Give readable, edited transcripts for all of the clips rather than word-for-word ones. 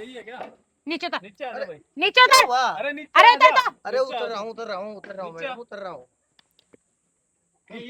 यही है क्या? नीचे उतर, नीचे आ जा भाई। नीचे उतर। हुआ? अरे नीचे अरे आ उतर जा। तो। अरे नीचे आ उतर जा। रहा हूँ उतर रहा हूँ उतर रहा हूँ नीचे आ। मैडम उतर रहा हूँ।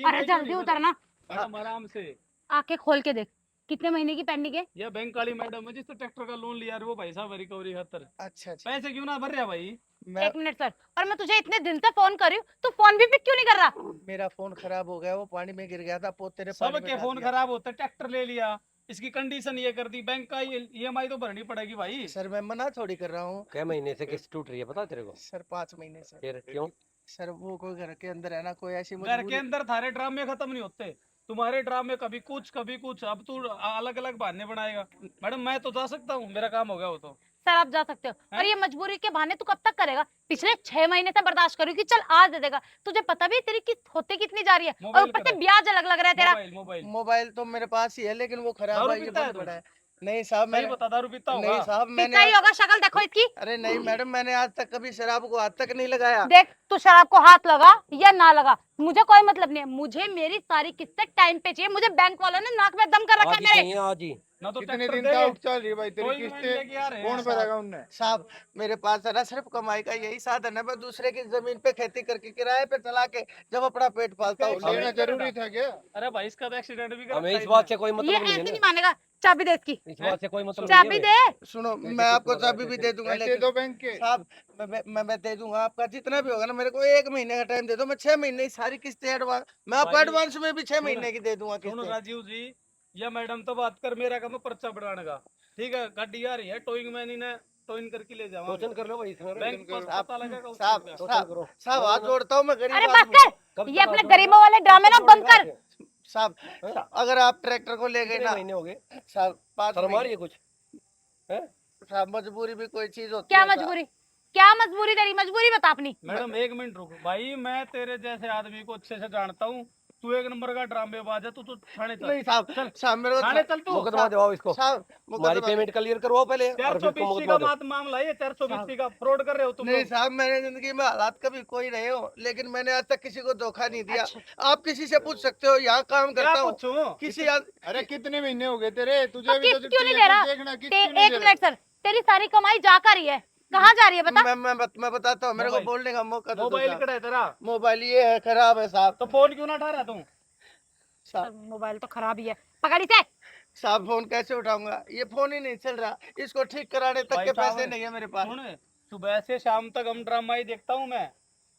अरे जल्दी उतरना। मैडम आराम से। आंखें खोल के देख, कितने महीने की पेंडिंग है? ये बैंक वाली मैडम है जिसने ट्रैक्टर का लोन लिया है, वो भाई साहब रिकवरी खातर अच्छा अच्छा पैसे क्यों ना भर रहा भाई? मैं 1 मिनट सर, और मैं तुझे इतने दिन से फोन कर रही हूँ, तू फोन भी पिक क्यों नहीं कर रहा? मेरा फोन खराब हो गया, वो पानी में गिर गया था, पोते ने पानी में सबके डाल फोन दिया। खराब होते, ट्रैक्टर ले लिया, इसकी कंडीशन ये कर दी, बैंक का ईएमआई तो भरनी पड़ेगी भाई। सर मैं मना थोड़ी कर रहा हूँ। क्या महीने से किस्त टूट रही है पता तेरे को? सर 5 महीने से। फिर क्यों? सर वो कोई घर के अंदर है ना, कोई ऐसी घर के मजबूरी। अंदर थारे ड्रामे खत्म नहीं होते, तुम्हारे ड्रामे कभी कुछ। अब तू अलग अलग बहाने बनाएगा। मैडम मैं तो जा सकता हूँ, मेरा काम हो गया वो तो। सर आप जा सकते हो, हैं? और ये मजबूरी के बहाने तू कब तक करेगा? पिछले 6 महीने से बर्दाश्त करी कि चल आज दे देगा, तुझे पता भी है तेरी किस्त होते कितनी जा रही है, और मोबाइल ऊपर करा से है। ब्याज अलग लग रहा है तेरा। मोबाइल मोबाइल तो मेरे पास ही है, लेकिन वो खराब दारू है, ये पीता है बंद तू? पड़ा है। नहीं साहब सही मैंने बता, दारू पीता होगा? नहीं साहब मैंने पीता ही होगा, शक्ल देखो इसकी। अरे नहीं मैडम, मैंने आज तक कभी शराब को हाथ तक नहीं लगाया। देख, तू शराब को हाथ लगा या ना लगा, मुझे कोई मतलब नहीं है, मुझे मेरी सारी किस्तें टाइम पे चाहिए। मुझे बैंक वालों ने नाक में दम कर रखा आज है ही मेरे। चाहिए आज ही। ना तो कितने ट्रैक्टर दिन दे, का आउट चल रही है भाई तेरी कोई मैंने लेके आ रहे किस्तें? हैं। कौन भरेगा उनने? साहब मेरे पास है ना सिर्फ कमाई का यही साधन है, मैं दूसरे की जमीन पे खेती करके किराए पे चला के जब अपना पेट पालता हूँ। इसका लेना नहीं करेगा। जरूरी था क्या? अरे भाई इसका तो एक्सीडेंट भी करा हमें था इस बात इसने। से कोई ये मतलब नहीं है ऐसे नहीं ना। मानेगा, चाबी दे इसकी, इस बात से कोई मतलब चाबी नहीं दे। है। सुनो कैसे मैं आपको किस्त भर रहा है, चाबी भी कैसे दे दूंगा, पैसे लेकिन दो बैंक के। साहब मैं दे दूंगा, आपका जितना भी होगा ना, मेरे को 1 महीने का टाइम दे दो, मैं 6 महीने की सारी किस्तें एडवांस, मैं आपको भाई, एडवांस में भी 6 सुन, महीने की दे दूंगा सुन किस्तें। राजीव जी, या मैडम तो बात कर, मेरा काम है पर्चा बढ़ाने का। ठीक है, गाड़ी आ रही है, टोइंग मैन इन्हें टोइन करके ले जाऊंगा। शोषण कर लो भाई इसमें। बैंक पास साहब पता लगेगा उस साहब चीज का। शोषण साहब करो। साहब हाथ जोड़ता हूँ, मैं अरे गरीब बस आदमी हूँ। कर, कब ये तक अपने हाथ गरीबों जोड़ेगा? वाले ड्रामे ना कब बंद जोड़ेगा कर। ऐसे? साहब हैं? अगर आप ट्रैक्टर को ले गए कितने ना महीने हो गए? साहब 5 शर्म आ महीने रही है कुछ? हैं? साहब मजबूरी भी कोई चीज होती क्या है साहब। मजबूरी, क्या मजबूरी तेरी? मजबूरी बता अपनी। मैडम 1 मिनट रुको भाई, मैं तेरे जैसे आदमी को अच्छे से जानता हूँ। तू एक नंबर का ड्रामेबाज है, तू तो थाने चल। नहीं साहब चल साहब मेरे को थाने चल तू। मुकदमा दिवाओ इसको। साहब हमारी मुकदमा पेमेंट क्लियर करवाओ पहले और चार फिर सौ इसको बीस मुकदमा का दो। मामला है, 420 का फ्रॉड कर रहे हो तुम नहीं लोग। साहब, मैंने जिंदगी में हालात कभी कोई रहे हो, लेकिन मैंने आज तक किसी को धोखा नहीं दिया। अच्छा। आप किसी से पूछ सकते हो, यहाँ काम क्या करता हूँ पूछूं? किसी अरे कितने महीने हो गए तेरे? तो तुझे भी तो किस्त क्यों नहीं छुट्टी दे है, रहा? तू देखना किस्त क्यों नहीं एक दे मिनट रहा? सर, तेरी सारी कमाई जा कर रही है, कहाँ जा रही है बता? मैं बताता हूँ, मेरे को मोबाइल। बोलने का मौका दो मोबाइल साहब। कड़ा है तेरा? मोबाइल ये है, खराब है साहब। तो फोन क्यों ना उठा रहा तू? साहब मोबाइल तो खराब ही है, पकड़ इसे। साहब फोन कैसे उठाऊंगा, ये फोन ही नहीं चल रहा, इसको ठीक कराने तक भाई के साहब, पैसे नहीं है मेरे पास। सुन, सुबह से शाम तक हम ड्रामा ही देखता हूँ मैं।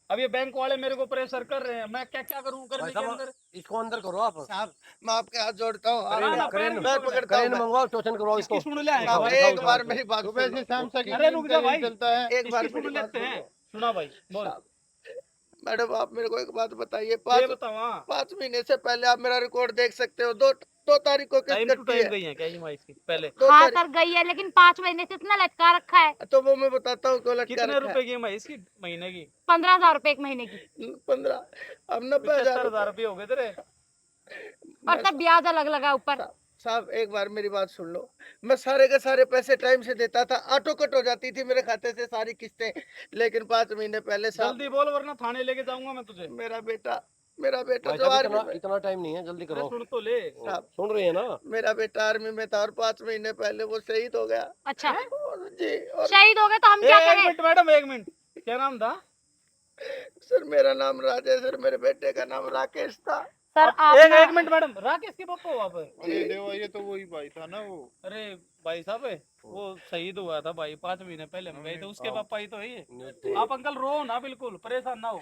अब ये बैंक वाले मेरे को प्रेशर कर रहे हैं, मैं क्या क्या करूँ भाई गर्मी के साहब अंदर? इसको अंदर करो आप। साहब मैं आपके हाथ जोड़ता हूँ, ना, ना, आपके पैर करेन भी पैर पकड़ ले। पकड़ता हूँ करेन मैं। मंगवाओ, शोषण करवाओ इसकी इसको। सुन ले आएगा साहब भाई। एक बार मेरी बात सुबह सुन से लो। शाम तक अरे रुक जा भाई, चलता है। एक बार इसकी मेरी सुन बात लेते सुन हैं। लो। सुना भाई, बोल। साहब, मैडम आप मेरे को एक बात बताइए, ये 5 बताओ, हाँ, 5 महीने से पहले आप मेरा रिकॉर्ड देख सकते हो, 2 तारीख को किस्त टाइम टू कटती टाइम है। गई है क्या ईएमआई इसकी पहले? 2 हाँ तारीख सर गई है, लेकिन 5 महीने से इतना लटका रखा है। तो वो मैं बताता हूँ क्यों लटका कितने रखा रुपए की ईएमआई इसकी महीने की? 15,000 रुपए एक महीने की, है। 15 अब 90,000 75,000 रुपये हो गए तेरे। और सब ब्याज अलग लगा ऊपर। साहब एक बार मेरी बात सुन लो, मैं सारे के सारे पैसे टाइम से देता था, ऑटो कट हो जाती थी मेरे खाते से सारी किस्तें, लेकिन 5 महीने पहले साहब जल्दी बोल वरना थाने लेके जाऊंगा मैं तुझे। मेरा बेटा भाई जो साहब आर्मी इतना में इतना टाइम नहीं है, जल्दी अरे करो। सुन तो ले। साहब सुन रहे हैं ना? मेरा बेटा आर्मी में था और 5 महीने पहले वो शहीद हो गया। अच्छा, जी और शहीद हो गए तो हम क्या एक करें? मिनट मैडम, 1 मिनट, क्या नाम था? सर मेरा नाम राजेश, सर मेरे बेटे का नाम राकेश था। सर आप एक मिनट मैडम, राकेश के पापा हो आप? अरे देवा, ये तो वही भाई था ना वो। अरे भाई साहब, वो शहीद हुआ था भाई 5 महीने पहले हम गए थे, उसके पापा ही तो है ये। आप अंकल रो ना, बिल्कुल परेशान ना हो,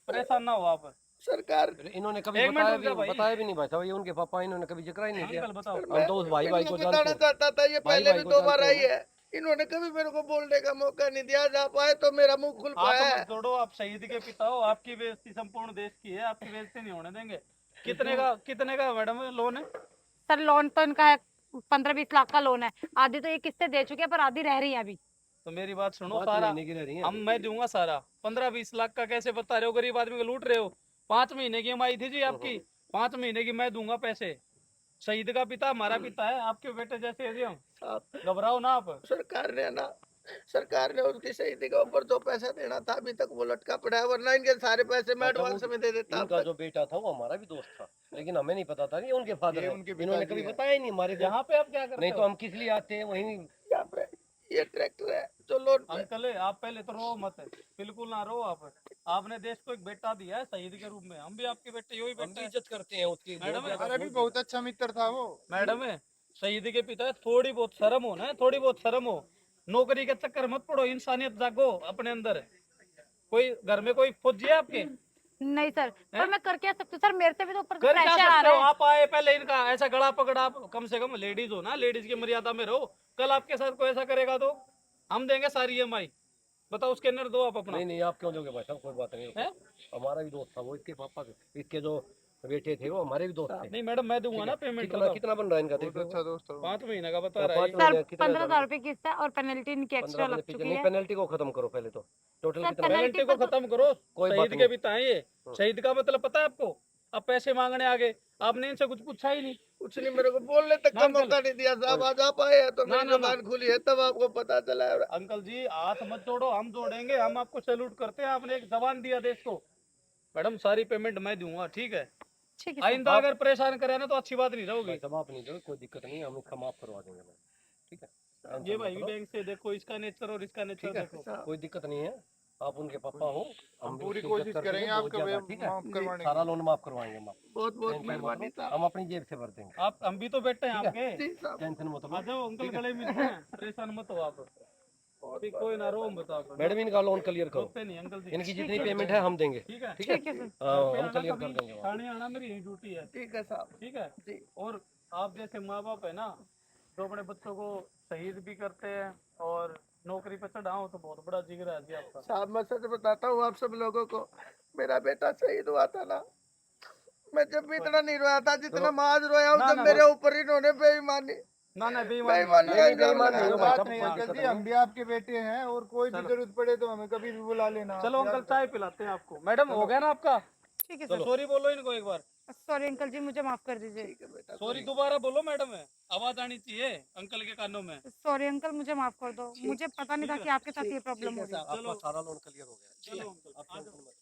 परेशान ना हो आप। सरकार इन्होंने कभी एक मिनट बताया रुक जा भाई। भी नहीं भाई साहब, ये उनके पापा, इन्होंने कभी जिक्र ही नहीं किया। अंकल बताओ। हम तो उस भाई भाई इनको को जानते बताना हैं। चाहता था, ये भाई पहले भाई भी को 2 बार जानते आई हो। है, इन्होंने कभी मेरे को बोलने का मौका नहीं दिया, जहाँ पाए तो मेरा मुंह खुल हाथ पाया है। मत जोड़ो, आप शहीद के पिता हो, आपकी बेइज्जती संपूर्ण देश की है, आपकी बेइज्जती नहीं होने देंगे। कितने का मैडम लोन है? सर लोन तो इनका है 15-20 लाख का लोन है, आधी तो ये किस्तें दे चुके हैं पर आधी रह रही है अभी। तो मेरी बात सुनो, 5 सारा महीने की रह रही है। हम मैं दूंगा सारा। 15-20 लाख का कैसे बता रहे हो? गरीब आदमी को लूट रहे हो। 5 महीने की ईएमआई थी जी आपकी, 5 महीने की मैं दूंगा पैसे। शहीद का पिता हमारा पिता है, आपके बेटे जैसे है जी हम। साहब घबराओ ना आप। सरकार ने उसकी शहीदी के ऊपर जो पैसा देना था अभी तक वो लटका पड़ा है, वरना इनके सारे पैसे मैं भाई साहब, एडवांस में दे देता अब इनका तक। जो बेटा था वो हमारा भी दोस्त था, लेकिन हमें नहीं पता था कि उनके फादर ये है। उनके इन्होंने पिताजी कभी हैं। बताया ही नहीं हमारे को। यहाँ पे आप क्या करते नहीं तो हो? हम किस लिए आते हैं वहीं। यहाँ पे ये ट्रैक्टर है जो लोन पे। अंकल आप पहले तो रो मत, बिल्कुल ना रो आप। आपने देश को एक बेटा दिया है शहीद के रूप में, हम भी आपके बेटे यही हम बेटे भी हैं। इज्जत करते हैं उसकी मैडम, बहुत ज्यादा, अरे भी बहुत अच्छा मित्र था वो। मैडम है शहीद के पिता है, थोड़ी बहुत शर्म हो ना, थोड़ी बहुत शर्म हो। नौकरी के चक्कर मत पड़ो, इंसानियत जागो अपने अंदर। कोई घर में कोई फौजी है आपके? नहीं सर, पर मैं कर क्या सकती हूँ सर, मेरे से भी तो ऊपर कर क्या प्रेशर आ सकते रहा हो? है। आप आए पहले इनका ऐसा गला पकड़ा, आप कम से कम लेडीज हो ना, लेडीज की मर्यादा में रहो। कल आपके साथ कोई ऐसा करेगा तो हम देंगे सारी EMI। बताओ स्कैनर दो आप अपना। नहीं नहीं, आप क्यों दोगे भाई साहब, कोई बात नहीं है? हमारा भी दोस्त था वो, इसके पापा के, इसके जो बेटे थे वो हमारे भी दोस्त थे। नहीं मैडम, मैं दूंगा ना पेमेंट। कितना कितना बन रहा है इनका, बहुत देखो अच्छा दोस्त था वो। 5 महीने का बता रहा है। 5 सर महीने कितने 15,000 रुपए किस्त है और पेनल्टी इनकी एक्स्ट्रा 15 लग चुकी नहीं, है। पेनल्टी को खत्म करो पहले तो, टोटल सर, कितना पेनल्टी पेनल्टी को पर तो- खत्म करो। कोई बात शहीद के नहीं। पिता है ये। शहीद का मतलब पता है आपको? अब पैसे मांगने आगे, आपने इनसे कुछ पूछा ही नहीं। कुछ नहीं, मेरे को बोलने तक ना का अंकल। मौका नहीं दिया साहब। आज आप आए हैं तो ना, मेरी ना, ना। जुबान खुली है, तब आपको पता चला है। अंकल जी हाथ मत जोड़ो, हम जोड़ेंगे, हम आपको सैल्यूट करते हैं। आपने एक जबान दिया देश को। मैडम सारी पेमेंट मैं दूंगा, ठीक है? ठीक है सर। आइंदा अगर परेशान करे ना तो अच्छी बात नहीं भाई रहोगी। साहब आप नहीं दोगे, कोई दिक्कत नहीं, हम इसका माफ करवा देंगे भाई, ठीक है? ये भाई बैंक से देखो इसका नेचर और इसका नेचर ठीक है, देखो। कोई दिक्कत नहीं है, आप उनके पापा हो, हम भी पूरी उसकी कोशिश इज्जत करते करेंगे हैं बहुत आपका ज्यादा, ठीक है? माफ करवाने सारा की। लोन माफ करवाएंगे हम आपको, बहुत बहुत टेंशन मत मेहरबानी लो, साहब। हम अपनी जेब से भर देंगे, आप हम भी तो बेटे हैं आपके। जी साहब। टेंशन मत आ लो। जाओ अंकल, गले मिलते हैं, परेशान मत हो आप। ठीक, कोई ना रो मत आप। मैडम इनका लोन क्लियर करो, रोकते नहीं अंकल जी। इनकी जितनी पेमेंट है हम देंगे, ठीक है? ठीक है? ठीक है सर। हाँ, पे हम आना क्लियर कर कभी, देंगे वहाँ। थाने आना मेरी यही ड्यूटी है। ठीक है साहब। ठीक है? जी। और आप जैसे माँ बाप है ना, जो अपने बच्चों को शहीद भी करते हैं और नौकरी पे चढ़ाओ, तो बहुत बड़ा जिगर है जी आपका। साहब मैं सच बताता हूँ आप सब लोगों को, मेरा बेटा शहीद हुआ था ना, मैं जब भी इतना नहीं रोया था जितना मैं आज रोया हूँ, ना, जब ना, मेरे ऊपर इन्होंने बेईमानी ना ना बेईमान बेईमानी नहीं, का इल्जाम बेईमान नहीं लगाया। हो कोई भाई बात साहब, नहीं कोई अंकल दिक्कत जी, नहीं। हम भी आपके बेटे हैं और कोई भी जरूरत पड़े तो हमें कभी भी बुला लेना। चलो अंकल चाय पिलाते हैं आपको। मैडम हो गया ना आपका? ठीक है सर। सॉरी बोलो इनको एक बार। सॉरी अंकल जी, मुझे माफ कर दीजिए। ठीक है बेटा। सॉरी दोबारा बोलो मैडम, है आवाज आनी चाहिए अंकल के कानों में। सॉरी अंकल, मुझे माफ कर दो, मुझे पता नहीं था कि आपके साथ ये प्रॉब्लम हो रही है। आपका सारा लोन क्लियर हो गया, चलो अंकल, आ जाओ।